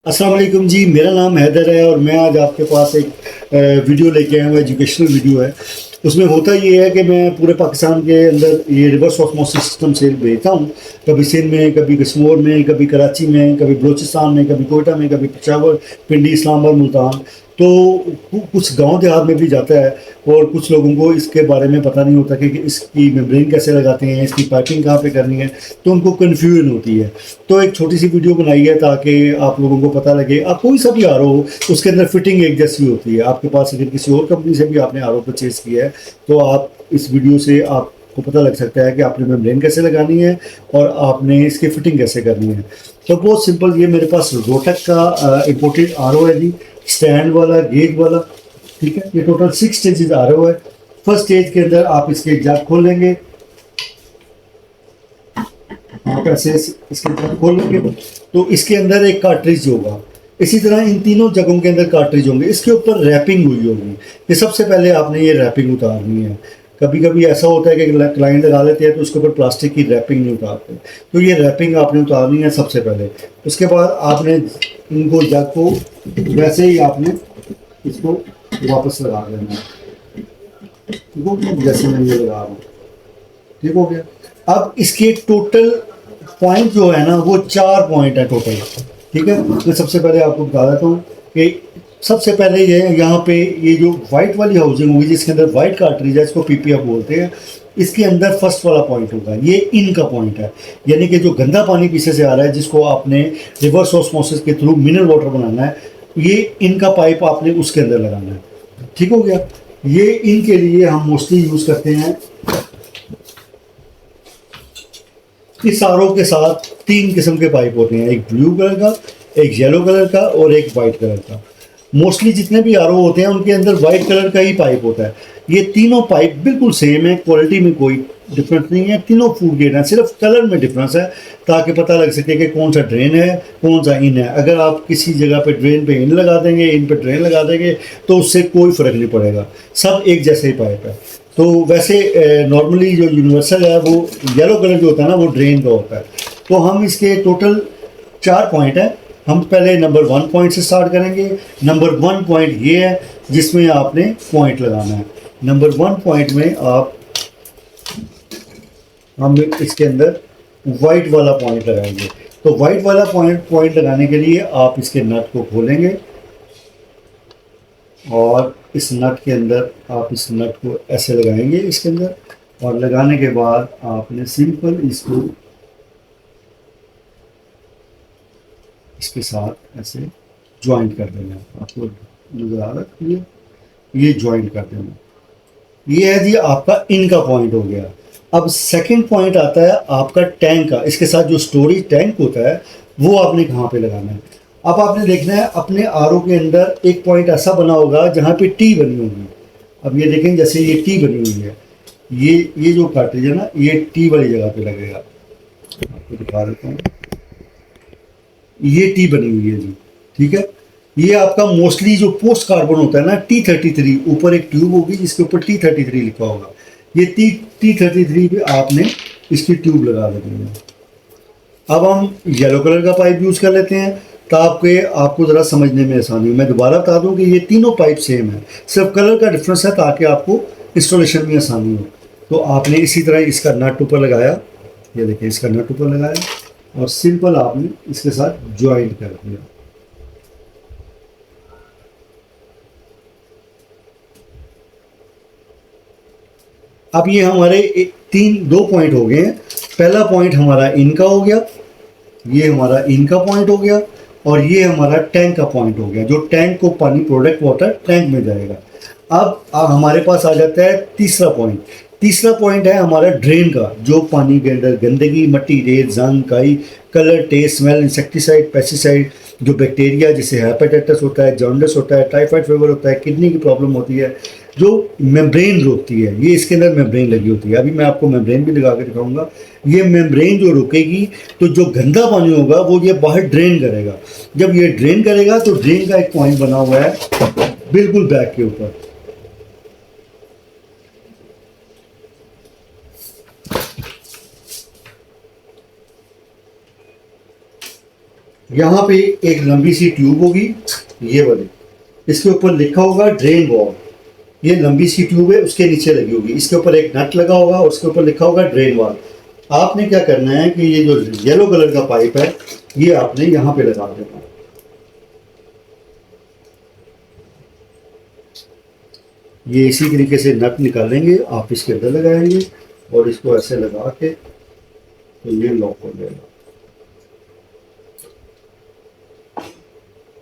अस्सलाम वालेकुम जी। मेरा नाम हैदर है और मैं आज आपके पास एक वीडियो लेके आया हूँ। एजुकेशनल वीडियो है। उसमें होता ये है कि मैं पूरे पाकिस्तान के अंदर ये रिवर्स ऑस्मोसिस सिस्टम से भेजता हूँ। कभी सिंध में, कभी कश्मीर में, कभी कराची में, कभी बलूचिस्तान में, कभी कोयटा में, कभी पेशावर, पिंडी, इस्लामाबाद, मुल्तान। तो कुछ गांव देहात में भी जाता है और कुछ लोगों को इसके बारे में पता नहीं होता कि इसकी मेम्ब्रेन कैसे लगाते हैं, इसकी पाइपिंग कहाँ पे करनी है, तो उनको कन्फ्यूजन होती है। तो एक छोटी सी वीडियो बनाई है ताकि आप लोगों को पता लगे। आप कोई सा भी आर हो, उसके अंदर फिटिंग एक जैसी होती है। आपके पास अगर किसी और कंपनी से भी आपने आर ओ परचेज़ किया है तो आप इस वीडियो से आपको पता लग सकता है कि आपने मेम्ब्रेन कैसे लगानी है और आपने इसकी फिटिंग कैसे करनी है। तो बहुत सिंपल, ये मेरे पास रोटक का इम्पोर्टेड आर ओ है जी, स्टैंड वाला, गेज वाला। ठीक है, ये टोटल 6 स्टेजेस आर ओ है। फर्स्ट स्टेज के अंदर आप इसके जग खोलेंगे, आप ऐसे इसके जग खोलेंगे तो इसके अंदर एक कार्ट्रिज होगा। इसी तरह इन तीनों जगहों के अंदर कार्ट्रिज होंगे। इसके ऊपर रैपिंग हुई होगी। ये सबसे पहले आपने ये रैपिंग उतारनी है। कभी कभी ऐसा होता है कि क्लाइंट लगा लेते हैं तो उसके ऊपर प्लास्टिक की रैपिंग नहीं उतारते, तो ये रैपिंग आपने उतारनी है सबसे पहले। उसके बाद आपने इनको जग को वैसे ही आपने इसको वापस लगा देना है। ठीक हो गया? जैसे मैं ये लगा रहा हूँ, ठीक हो गया। अब इसके टोटल पॉइंट जो है ना, वो 4 पॉइंट है टोटल। ठीक है, मैं सबसे पहले आपको बता देता हूँ कि सबसे पहले ये यहाँ पे ये जो वाइट वाली हाउसिंग होगी जिसके अंदर वाइट कार्ट्रिज है, इसको पीपीएफ बोलते हैं। इसके अंदर फर्स्ट वाला पॉइंट होगा, ये इन का पॉइंट है। यानी कि जो गंदा पानी पीछे से आ रहा है, जिसको आपने रिवर्स ऑस्मोसिस के थ्रू मिनरल वाटर बनाना है, ये इनका पाइप आपने उसके अंदर लगाना है। ठीक हो गया। ये इनके लिए हम मोस्टली यूज़ करते हैं। इस आरओ के साथ 3 किस्म के पाइप होते हैं, एक ब्लू कलर का, एक येलो कलर का और एक वाइट कलर का। मोस्टली जितने भी आरओ होते हैं उनके अंदर वाइट कलर का ही पाइप होता है। ये तीनों पाइप बिल्कुल सेम है, क्वालिटी में कोई डिफरेंस नहीं है। तीनों फूड ग्रेड हैं, सिर्फ कलर में डिफरेंस है ताकि पता लग सके कि कौन सा ड्रेन है, कौन सा इन है। अगर आप किसी जगह पे ड्रेन पे इन लगा देंगे, इन पे ड्रेन लगा देंगे, तो उससे कोई फ़र्क नहीं पड़ेगा, सब एक जैसे ही पाइप है। तो वैसे नॉर्मली जो यूनिवर्सल है वो येलो कलर जो होता है ना, वो ड्रेन का होता है। तो हम इसके टोटल 4 पॉइंट हैं। हम पहले नंबर 1 पॉइंट से स्टार्ट करेंगे। नंबर 1 पॉइंट ये है जिसमें आपने पॉइंट लगाना है। नंबर 1 पॉइंट में हम इसके अंदर वाइट वाला पॉइंट लगाएंगे। तो वाइट वाला पॉइंट लगाने के लिए आप इसके नट को खोलेंगे और इस नट के अंदर आप इस नट को ऐसे लगाएंगे इसके अंदर, और लगाने के बाद आपने सिंपल इसको इसके साथ ऐसे ज्वाइंट कर देना है। आपको नजर आ रहा है, ये ज्वाइंट कर देना। ये है जी आपका इनका पॉइंट हो गया। अब सेकंड पॉइंट आता है आपका टैंक का। इसके साथ जो स्टोरेज टैंक होता है वो आपने कहाँ पे लगाना है। अब आपने देखना है अपने आरओ के अंदर एक पॉइंट ऐसा बना होगा जहाँ पे टी बनी होगी। अब ये देखें, जैसे ये टी बनी हुई है, ये जो कार्ट्रिज है ना, ये टी वाली जगह पे लगेगा। आपको दिखा देता हूँ, ये टी बनी हुई है जी। ठीक है, ये आपका मोस्टली जो पोस्ट कार्बन होता है ना, T33, ऊपर एक ट्यूब होगी जिसके ऊपर T33 लिखा होगा। ये T33 पे आपने इसकी ट्यूब लगा देनी है। अब हम येलो कलर का पाइप यूज़ कर लेते हैं ताकि आपको ज़रा समझने में आसानी हो। मैं दोबारा बता दूं कि ये तीनों पाइप सेम है, सिर्फ कलर का डिफरेंस है ताकि आपको इंस्टॉलेशन में आसानी हो। तो आपने इसी तरह इसका नट ऊपर लगाया, ये देखिए इसका नट ऊपर लगाया और सिंपल आपने इसके साथ ज्वाइंट कर दिया। अब ये हमारे 2 पॉइंट हो गए हैं। पहला पॉइंट हमारा इनका हो गया, ये हमारा इनका पॉइंट हो गया, और ये हमारा टैंक का पॉइंट हो गया, जो टैंक को पानी, प्रोडक्ट वाटर टैंक में जाएगा। अब हमारे पास आ जाता है तीसरा पॉइंट। तीसरा पॉइंट है हमारा ड्रेन का, जो पानी के अंदर गंदगी, मट्टी, रेत, जंग, काई, colour, taste, smell, insecticide, pesticide, जो बैक्टीरिया जैसे हेपेटाइटिस होता है, जॉन्डिस होता है, टाइफाइड फीवर होता है, किडनी की प्रॉब्लम होती है, जो मेम्ब्रेन रोकती है, ये इसके अंदर मेम्ब्रेन लगी होती है। अभी मैं आपको मेम्ब्रेन भी लगा के दिखाऊंगा। ये मेम्ब्रेन जो रुकेगी तो जो गंदा पानी होगा वो ये बाहर ड्रेन करेगा। जब ये ड्रेन करेगा तो ड्रेन का एक पॉइंट बना हुआ है बिल्कुल बैक के ऊपर। यहाँ पे एक लंबी सी ट्यूब होगी, ये वाली, इसके ऊपर लिखा होगा ड्रेन वॉल। ये लंबी सी ट्यूब है, उसके नीचे लगी होगी, इसके ऊपर एक नट लगा होगा और उसके ऊपर लिखा होगा ड्रेन वॉल। आपने क्या करना है कि ये जो येलो कलर का पाइप है, ये आपने यहाँ पे लगा देना है। ये इसी तरीके से नट निकालेंगे, आप इसके अंदर लगाएंगे और इसको ऐसे लगा के तो ये लॉक हो जाएगा।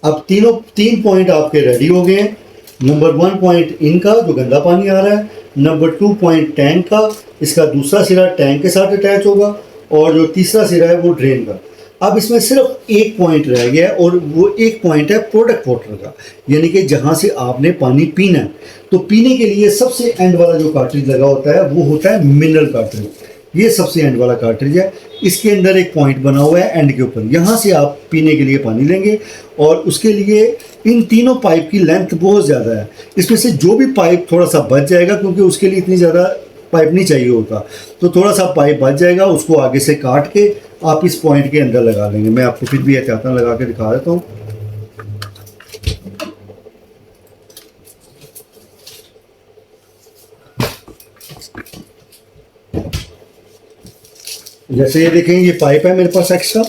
अब तीन पॉइंट आपके रेडी हो गए हैं। नंबर 1 पॉइंट इनका जो गंदा पानी आ रहा है, नंबर 2 पॉइंट टैंक का, इसका दूसरा सिरा टैंक के साथ अटैच होगा, और जो तीसरा सिरा है वो ड्रेन का। अब इसमें सिर्फ एक पॉइंट रह गया और वो एक पॉइंट है प्रोडक्ट वाटर का, यानी कि जहाँ से आपने पानी पीना है। तो पीने के लिए सबसे एंड वाला जो कार्ट्रिज लगा होता है वो होता है मिनरल कार्ट्रिज। ये सबसे एंड वाला कार्ट्रिज है, इसके अंदर एक पॉइंट बना हुआ है एंड के ऊपर, यहाँ से आप पीने के लिए पानी लेंगे। और उसके लिए इन तीनों पाइप की लेंथ बहुत ज़्यादा है, इसमें से जो भी पाइप थोड़ा सा बच जाएगा, क्योंकि उसके लिए इतनी ज़्यादा पाइप नहीं चाहिए होता, तो थोड़ा सा पाइप बच जाएगा, उसको आगे से काट के आप इस पॉइंट के अंदर लगा लेंगे। मैं आपको फिर भी एहतियातन लगा के दिखा देता हूँ। जैसे ये देखें, ये पाइप है मेरे पास एक्स्ट्रा।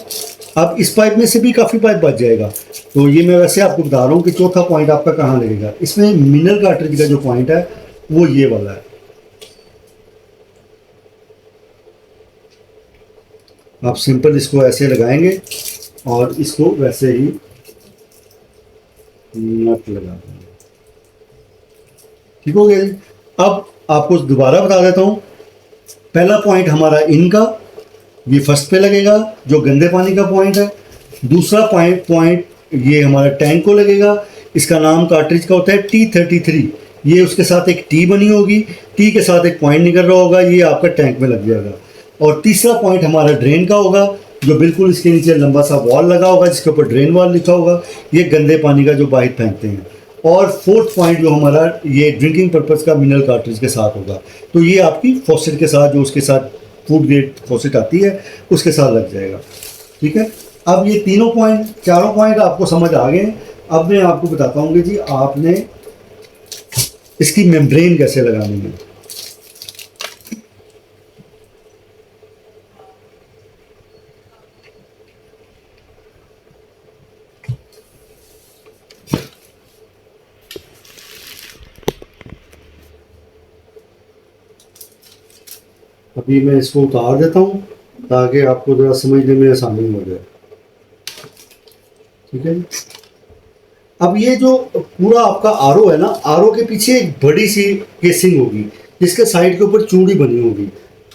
अब इस पाइप में से भी काफ़ी पाइप बच जाएगा, तो ये मैं वैसे आपको बता रहा हूँ कि चौथा पॉइंट आपका कहाँ लगेगा। इसमें मिनरल कार्ट्रिज का जो पॉइंट है वो ये वाला है। आप सिंपल इसको ऐसे लगाएंगे और इसको वैसे ही नट लगा देंगे। ठीक हो गया जी। अब आपको दोबारा बता देता हूँ, पहला पॉइंट हमारा इनका, ये फर्स्ट पे लगेगा जो गंदे पानी का पॉइंट है। दूसरा पॉइंट ये हमारा टैंक को लगेगा, इसका नाम कार्ट्रिज का होता है T33। ये उसके साथ एक टी बनी होगी, टी के साथ एक पॉइंट निकल रहा होगा, ये आपका टैंक में लग जाएगा। और तीसरा पॉइंट हमारा ड्रेन का होगा, जो बिल्कुल इसके नीचे लंबा सा वॉल लगा होगा जिसके ऊपर ड्रेन वॉल लिखा होगा, ये गंदे पानी का जो बाहर फेंकते हैं। और फोर्थ पॉइंट जो हमारा ये ड्रिंकिंग पर्पज़ का मिनरल कार्ट्रिज के साथ होगा, तो ये आपकी फॉसेट के साथ, जो उसके साथ फूड ग्रेड फॉसेट आती है उसके साथ लग जाएगा। ठीक है, अब ये चारों पॉइंट आपको समझ आ गए। अब मैं आपको बताता हूँ कि जी आपने इसकी मेम्ब्रेन कैसे लगानी है। अभी मैं इसको उतार देता हूँ ताकि आपको ज़रा समझने में आसानी हो जाए। ठीक है जी। अब ये जो पूरा आपका आरओ है ना, आरओ के पीछे एक बड़ी सी केसिंग होगी जिसके साइड के ऊपर चूड़ी बनी होगी।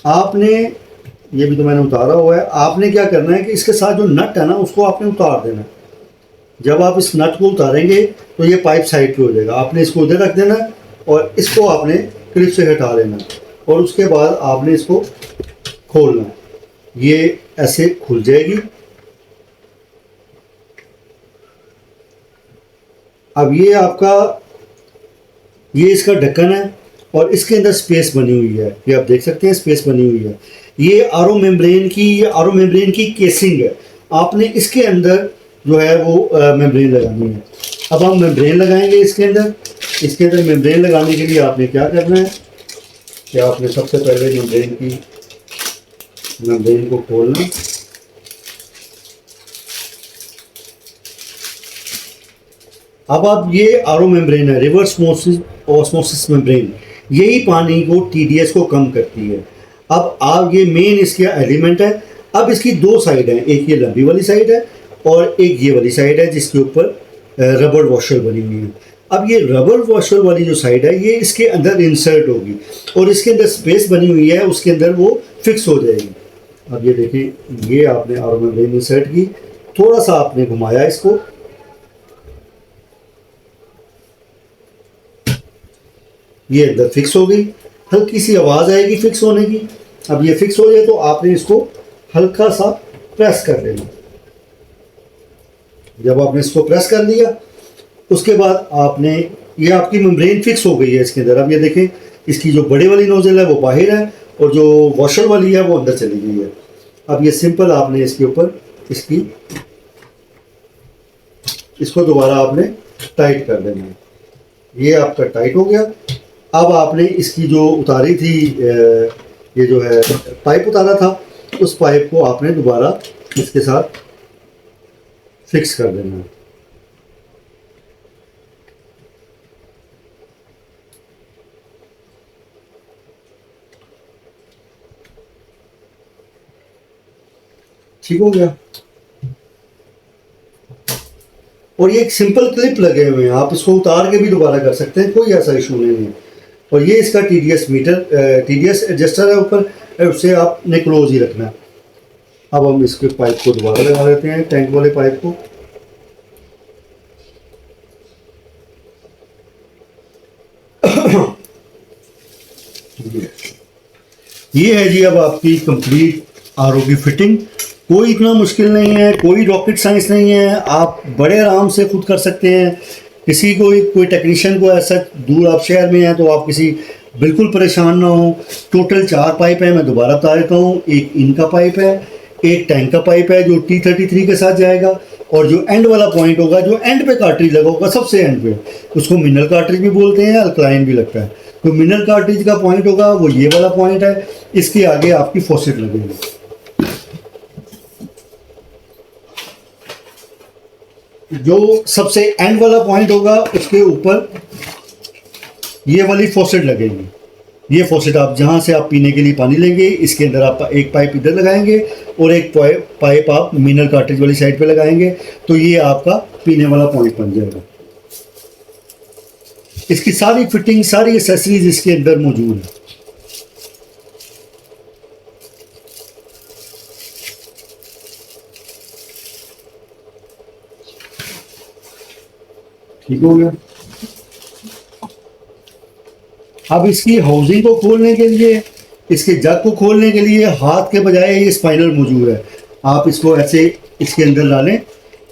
आपने, ये भी तो मैंने उतारा हुआ है, आपने क्या करना है कि इसके साथ जो नट है ना उसको आपने उतार देना है। जब आप इस नट को उतारेंगे तो ये पाइप साइड पे हो जाएगा, आपने इसको उधर रख देना और इसको आपने क्लिप से हटा लेना और उसके बाद आपने इसको खोलना है। ये ऐसे खुल जाएगी। अब ये आपका, ये इसका ढक्कन है और इसके अंदर स्पेस बनी हुई है, ये आप देख सकते हैं स्पेस बनी हुई है। ये आरओ मेम्ब्रेन की केसिंग है। आपने इसके अंदर जो है वो मेम्ब्रेन लगानी है। अब हम मेम्ब्रेन लगाएंगे इसके अंदर। इसके अंदर मेम्ब्रेन लगाने के लिए आपने क्या करना है कि आपने सबसे पहले मेम्ब्रेन को खोलना। अब आप, ये आरओ मेम्ब्रेन है, रिवर्स ऑस्मोसिस मेम्ब्रेन, यही पानी को टीडीएस को कम करती है। अब आप, ये मेन इसका एलिमेंट है। अब इसकी दो साइड है, एक ये लंबी वाली साइड है और एक ये वाली साइड है जिसके ऊपर रबर वॉशर बनी हुई है। अब ये रबर वॉशर वाली जो साइड है ये इसके अंदर इंसर्ट होगी और इसके अंदर स्पेस बनी हुई है, उसके अंदर वो फिक्स हो जाएगी। अब ये देखिए, ये आपने आरओ मेम्ब्रेन इंसर्ट की, थोड़ा सा आपने घुमाया इसको, ये अंदर फिक्स हो गई। हल्की सी आवाज़ आएगी फिक्स होने की। अब ये फिक्स हो जाए तो आपने इसको हल्का सा प्रेस कर लेना। जब आपने इसको प्रेस कर लिया उसके बाद आपने, ये आपकी मेम्ब्रेन फिक्स हो गई है इसके अंदर। अब ये देखें, इसकी जो बड़े वाली नोजल है वो बाहर है और जो वॉशर वाली है वो अंदर चली गई है। अब ये सिंपल आपने इसके ऊपर इसकी इसको दोबारा आपने टाइट कर देना है। ये आपका टाइट हो गया। अब आपने इसकी जो उतारी थी ये जो है पाइप उतारा था, उस पाइप को आपने दोबारा इसके साथ फिक्स कर देना है। ठीक हो गया। और ये एक सिंपल क्लिप लगे हुए हैं, आप इसको उतार के भी दोबारा कर सकते हैं, कोई ऐसा इशू नहीं है। और ये इसका TDS मीटर, TDS एडजस्टर है ऊपर, उससे आपने क्लोज ही रखना है। अब हम इसके पाइप को दोबारा लगा देते हैं, टैंक वाले पाइप को। ये है जी अब आपकी कंप्लीट RO की फिटिंग। कोई इतना मुश्किल नहीं है, कोई रॉकेट साइंस नहीं है, आप बड़े आराम से खुद कर सकते हैं। किसी को कोई टेक्नीशियन को ऐसा दूर आप शहर में हैं तो आप किसी बिल्कुल परेशान ना हो। टोटल 4 पाइप है, मैं दोबारा बता देता हूँ। एक इनका पाइप है, एक टैंक का पाइप है जो T33 के साथ जाएगा, और जो एंड वाला पॉइंट होगा, जो एंड पे कार्ट्रिज लगा होगा सबसे एंड पे, उसको मिनरल कार्ट्रिज भी बोलते हैं, अल्कलाइन भी लगता है। तो मिनरल कार्ट्रिज का पॉइंट होगा वो ये वाला पॉइंट है। इसके आगे आपकी फॉसेट लगेगी। जो सबसे एंड वाला पॉइंट होगा उसके ऊपर ये वाली फॉसेट लगेगी। ये फॉसेट आप जहाँ से आप पीने के लिए पानी लेंगे, इसके अंदर आप एक पाइप इधर लगाएंगे और एक पाइप आप मिनरल कार्ट्रिज वाली साइड पे लगाएंगे, तो ये आपका पीने वाला पॉइंट बन जाएगा। इसकी सारी फिटिंग, सारी एसेसरीज इसके अंदर मौजूद है। ठीक हो गया। अब इसकी हाउसिंग को खोलने के लिए, इसके जग को खोलने के लिए हाथ के बजाय ये स्पाइनर मौजूद है। आप इसको ऐसे इसके अंदर डालें,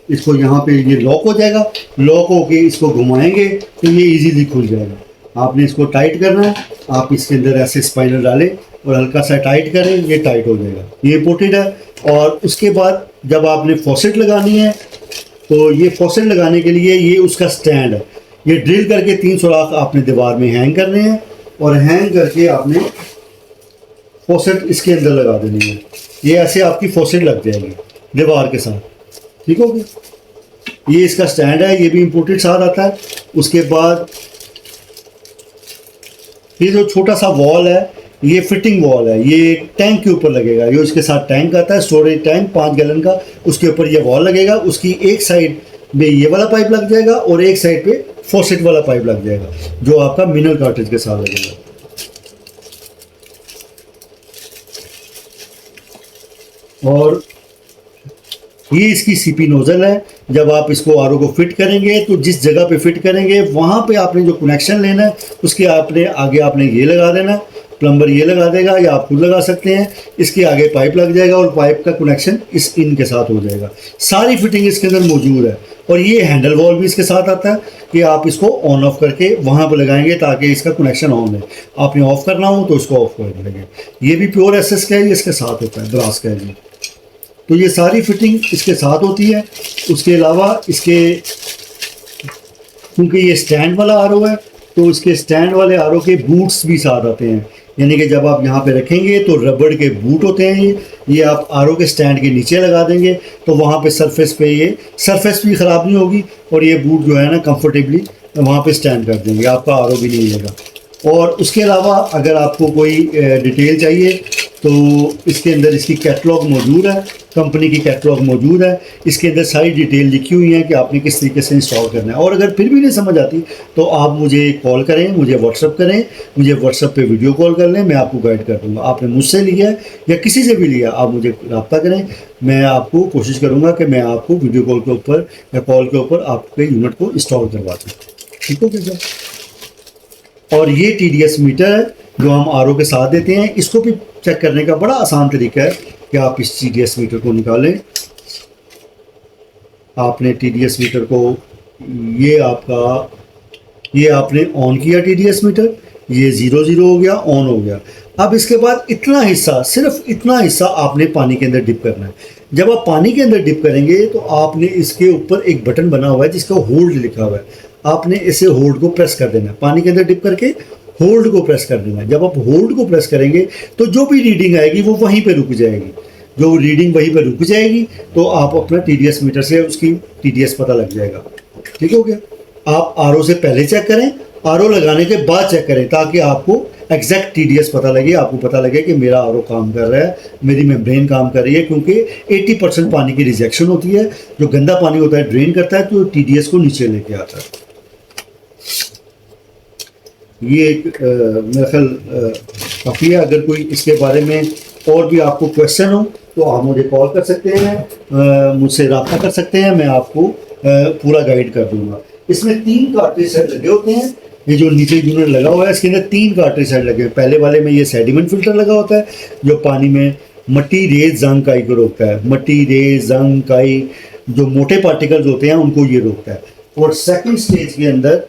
इसको यहाँ पे ये लॉक हो जाएगा। लॉक होके इसको घुमाएंगे तो ये इजीली खुल जाएगा। आपने इसको टाइट करना है, आप इसके अंदर ऐसे स्पाइनर डालें और हल्का सा टाइट करें, ये टाइट हो जाएगा। ये इंपोर्टेड है। और उसके बाद जब आपने फॉसेट लगानी है तो ये फॉसेट लगाने के लिए ये उसका स्टैंड है। ये ड्रिल करके 3 सुराख आपने दीवार में हैंग करने हैं और हैंग करके आपने फॉसेट इसके अंदर लगा देनी है। ये ऐसे आपकी फॉसेट लग जाएगी दीवार के साथ। ठीक हो गया। ये इसका स्टैंड है, ये भी इंपोर्टेड साथ आता है। उसके बाद ये जो छोटा सा वॉल है, ये फिटिंग वॉल है, ये टैंक के ऊपर लगेगा। ये इसके साथ टैंक आता है, स्टोरेज टैंक 5 गैलन का, उसके ऊपर ये वॉल लगेगा। उसकी एक साइड में ये वाला पाइप लग जाएगा और एक साइड पे फॉसेट वाला पाइप लग जाएगा जो आपका मिनरल कार्ट्रिज के साथ लगेगा। और ये इसकी CP नोजल है। जब आप इसको RO को फिट करेंगे तो जिस जगह पे फिट करेंगे वहाँ पे आपने जो कनेक्शन लेना है उसके आगे आपने ये लगा देना है। प्लम्बर ये लगा देगा या आप खुद लगा सकते हैं। इसके आगे पाइप लग जाएगा और पाइप का कनेक्शन इस इन के साथ हो जाएगा। सारी फिटिंग इसके अंदर मौजूद है। और ये हैंडल वॉल भी इसके साथ आता है कि आप इसको ऑन ऑफ करके वहाँ पर लगाएंगे ताकि इसका कनेक्शन ऑन है। आपने ऑफ करना हो तो इसको ऑफ कर देंगे। ये भी प्योर SS का है, इसके साथ होता है, ब्रास का है जी। तो ये सारी फिटिंग इसके साथ होती है। उसके अलावा इसके, क्योंकि ये स्टैंड वाला RO है तो इसके स्टैंड वाले RO के बूट्स भी साथ आते हैं। यानी कि जब आप यहाँ पे रखेंगे तो रबड़ के बूट होते हैं। ये आप RO के स्टैंड के नीचे लगा देंगे तो वहाँ पे सरफेस पे ये सरफेस भी ख़राब नहीं होगी और ये बूट जो है ना कंफर्टेबली वहाँ पे स्टैंड कर देंगे, आपका RO भी नहीं हिलेगा। और उसके अलावा अगर आपको कोई डिटेल चाहिए तो इसके अंदर इसकी कैटलॉग मौजूद है, कंपनी की कैटलॉग मौजूद है। इसके अंदर सारी डिटेल लिखी हुई है कि आपने किस तरीके से इंस्टॉल करना है। और अगर फिर भी नहीं समझ आती तो आप मुझे कॉल करें, मुझे व्हाट्सअप करें, मुझे व्हाट्सअप पे वीडियो कॉल कर लें, मैं आपको गाइड कर दूँगा। आपने मुझसे लिया है या किसी से भी लिया, आप मुझे रब्ता करें, मैं आपको कोशिश करूँगा कि मैं आपको वीडियो कॉल के ऊपर या कॉल के ऊपर आपके यूनिट को इंस्टॉल करवा दूँ। ठीक हो गया। और ये TDS मीटर है जो हम RO के साथ देते हैं। इसको भी चेक करने का बड़ा आसान तरीका है कि आप इस TDS मीटर को निकालें। आपने TDS मीटर को, ये आपने ऑन किया TDS मीटर, ये 0 हो गया, ऑन हो गया। अब इसके बाद इतना हिस्सा, सिर्फ इतना हिस्सा आपने पानी के अंदर डिप करना है। जब आप पानी के अंदर डिप करेंगे तो आपने इसके ऊपर एक बटन बना हुआ है जिसका होल्ड लिखा हुआ है, आपने इसे होल्ड को प्रेस कर देना है। पानी के अंदर डिप करके होल्ड को प्रेस कर देना है। जब आप होल्ड को प्रेस करेंगे तो जो भी रीडिंग आएगी वो वहीं पे रुक जाएगी। जो रीडिंग वहीं पे रुक जाएगी तो आप अपना TDS मीटर से उसकी TDS पता लग जाएगा। ठीक हो गया। आप RO से पहले चेक करें, RO लगाने के बाद चेक करें, ताकि आपको एग्जैक्ट TDS पता लगे, आपको पता लगे कि मेरा RO काम कर रहा है, मेरी मेम्ब्रेन काम कर रही है। क्योंकि 80% पानी की रिजेक्शन होती है। जो गंदा पानी होता है ड्रेन करता है तो TDS को नीचे लेके आता है। ये एक मेरा ख्याल काफ़ी है। अगर कोई इसके बारे में और भी आपको क्वेश्चन हो तो आप मुझे कॉल कर सकते हैं, मुझसे रब्ता कर सकते हैं, मैं आपको पूरा गाइड कर दूंगा। इसमें 3 कार्ट्रिज सेट लगे होते हैं। ये जो नीचे यूनिट लगा हुआ है इसके अंदर 3 कार्ट्रिज सेट लगे हैं। पहले वाले में ये सेडिमेंट फिल्टर लगा होता है जो पानी में मट्टी, रेत, जंग, काई को रोकता है। मट्टी, रेत, जंग, काई जो मोटे पार्टिकल्स होते हैं उनको ये रोकता है। और सेकंड स्टेज के अंदर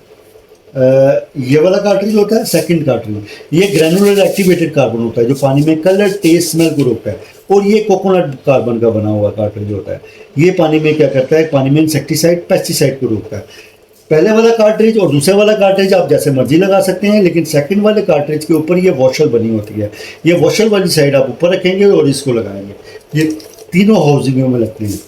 ये वाला कार्ट्रिज होता है, सेकंड कार्ट्रिज, ये ग्रैनुलर एक्टिवेटेड कार्बन होता है जो पानी में कलर, टेस्ट, स्मेल को रोकता है। और ये कोकोनट कार्बन का बना हुआ कार्ट्रिज होता है। ये पानी में क्या करता है, पानी में इंसेक्टिसाइड, पेस्टिसाइड को रोकता है। पहले वाला कार्ट्रिज और दूसरे वाला कार्ट्रिज आप जैसे मर्जी लगा सकते हैं, लेकिन सेकंड वाले कार्ट्रिज के ऊपर ये वॉशल बनी होती है। ये वॉशल वाली साइड आप ऊपर रखेंगे और इसको लगाएंगे। ये तीनों हाउसिंगों में लगते हैं।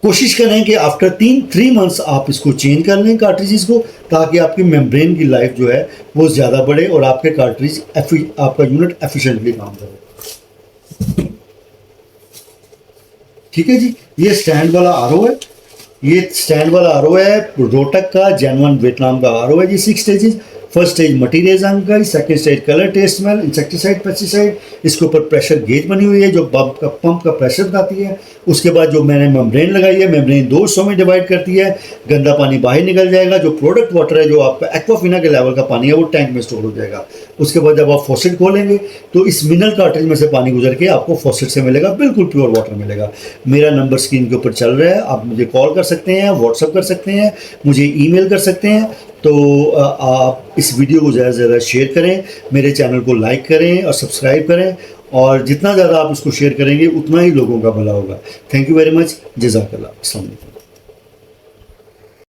कोशिश करें कि आफ्टर 3 मंथ्स आप इसको चेंज कर लें कार्ट्रिजेस को, ताकि आपकी मेम्ब्रेन की लाइफ जो है वो ज़्यादा बढ़े और आपके कार्ट्रिज आपका यूनिट एफिशिएंटली काम करे। ठीक है जी। ये स्टैंड वाला RO है। ये स्टैंड वाला RO है रोटक का, जेनवन वियतनाम का RO है जी। 6 स्टेजेस। फर्स्ट स्टेज मटीरियल जंग का, second stage colour, taste, smell, insecticide, pesticide. इसके ऊपर प्रेशर गेज बनी हुई है जो पंप का प्रेशर बताती है। उसके बाद जो मैंने मेम्ब्रेन लगाई है, मेम्ब्रेन 2 हिस्सों में डिवाइड करती है। गंदा पानी बाहर निकल जाएगा। जो प्रोडक्ट वाटर है, जो आपका एक्वाफिना के लेवल का पानी है, वो टैंक में स्टोर हो जाएगा। उसके बाद जब आप फॉसेट खोलेंगे तो इस मिनरल कार्ट्रिज में से पानी गुजर के आपको फॉसेट से मिलेगा, बिल्कुल प्योर वाटर मिलेगा। मेरा नंबर स्क्रीन के ऊपर चल रहा है, आप मुझे कॉल कर सकते हैं, व्हाट्सअप कर सकते हैं, मुझे ईमेल कर सकते हैं। तो आप इस वीडियो को ज़्यादा से ज़्यादा शेयर करें, मेरे चैनल को लाइक करें और सब्सक्राइब करें। और जितना ज़्यादा आप इसको शेयर करेंगे उतना ही लोगों का भला होगा। Thank you very much. जज़ाकल्लाह। अस्सलाम वालेकुम।